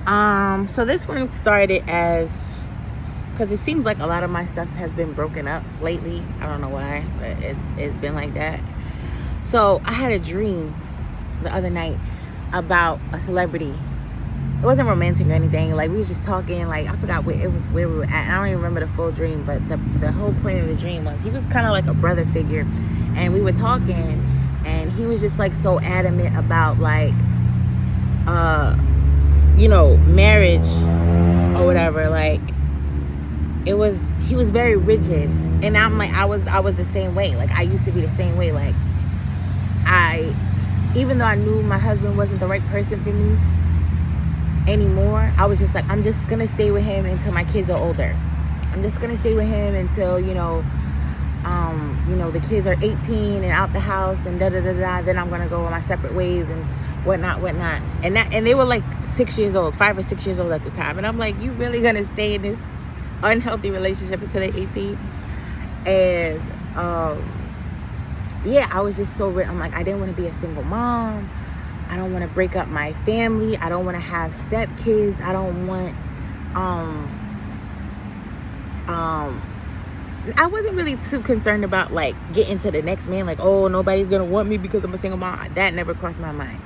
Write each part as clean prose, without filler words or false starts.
So this one started as, because it seems like a lot of my stuff has been broken up lately. I don't know why, but it's been like that. So I had a dream the other night about a celebrity. It wasn't romantic or anything. Like, we was just talking. Like, I forgot where we were at. I don't even remember the full dream, but the whole point of the dream was he was kind of like a brother figure, and we were talking, and he was just like so adamant about like marriage or whatever. Like, he was very rigid, and I'm like, I was the same way. Like, I used to be the same way. Like, even though I knew my husband wasn't the right person for me anymore, I was just like, I'm just gonna stay with him until my kids are older. I'm just gonna stay with him until the kids are 18 and out the house and da da da da. Then I'm gonna go on my separate ways and whatnot. And they were like 6 years old, 5 or 6 years old at the time. And I'm like, you really gonna stay in this unhealthy relationship until they're 18? And I was just so I'm like, I didn't want to be a single mom. I don't want to break up my family. I don't want to have stepkids. I don't want I wasn't really too concerned about like getting to the next man, like, oh, nobody's gonna want me because I'm a single mom. That never crossed my mind.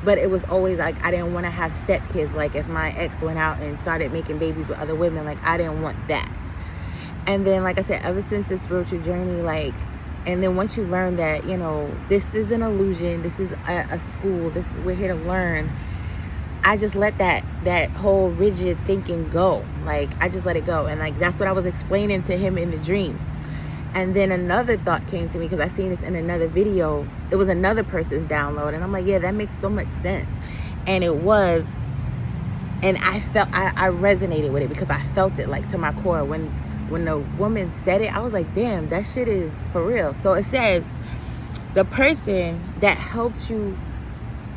But it was always like, I didn't want to have stepkids. Like, if my ex went out and started making babies with other women, like, I didn't want that. And then, like I said, ever since this spiritual journey, like, and then once you learn that, this is an illusion, this is a school, we're here to learn, I just let that whole rigid thinking go. Like, I just let it go. And like, that's what I was explaining to him in the dream. And then another thought came to me, because I seen this in another video. It was another person's download, and I'm like, yeah, that makes so much sense. And it was, and I resonated with it, because I felt it like to my core. When the woman said it, I was like, damn, that shit is for real. So it says, the person that helped you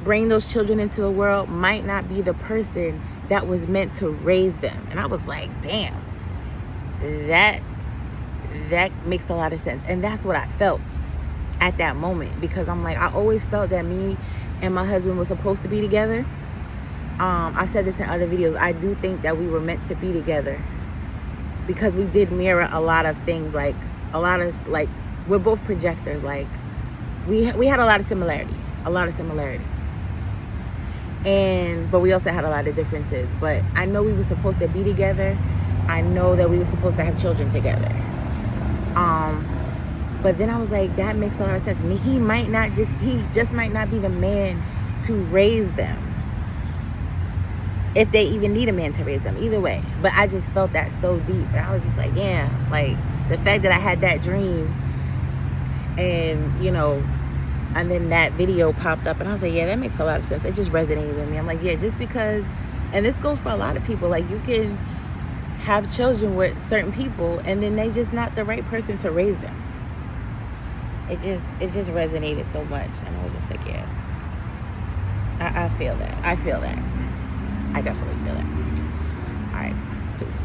bring those children into the world might not be the person that was meant to raise them. And I was like, damn, that makes a lot of sense. And that's what I felt at that moment, because I'm like, I always felt that me and my husband were supposed to be together. I've said this in other videos. I do think that we were meant to be together, because we did mirror a lot of things. Like, we're both projectors. Like, we had a lot of similarities, but we also had a lot of differences. But I know we were supposed to be together. I know that we were supposed to have children together. But then I was like, that makes a lot of sense. He just might not be the man to raise them, if they even need a man to raise them. Either way. But I just felt that so deep. And I was just like, yeah, like, the fact that I had that dream, and and then that video popped up, and I was like, yeah, that makes a lot of sense. It just resonated with me. I'm like, yeah, just because, and this goes for a lot of people, like, you can have children with certain people, and then they just not the right person to raise them. It just resonated so much. And I was just like, yeah, I feel that. I definitely feel that. All right, peace.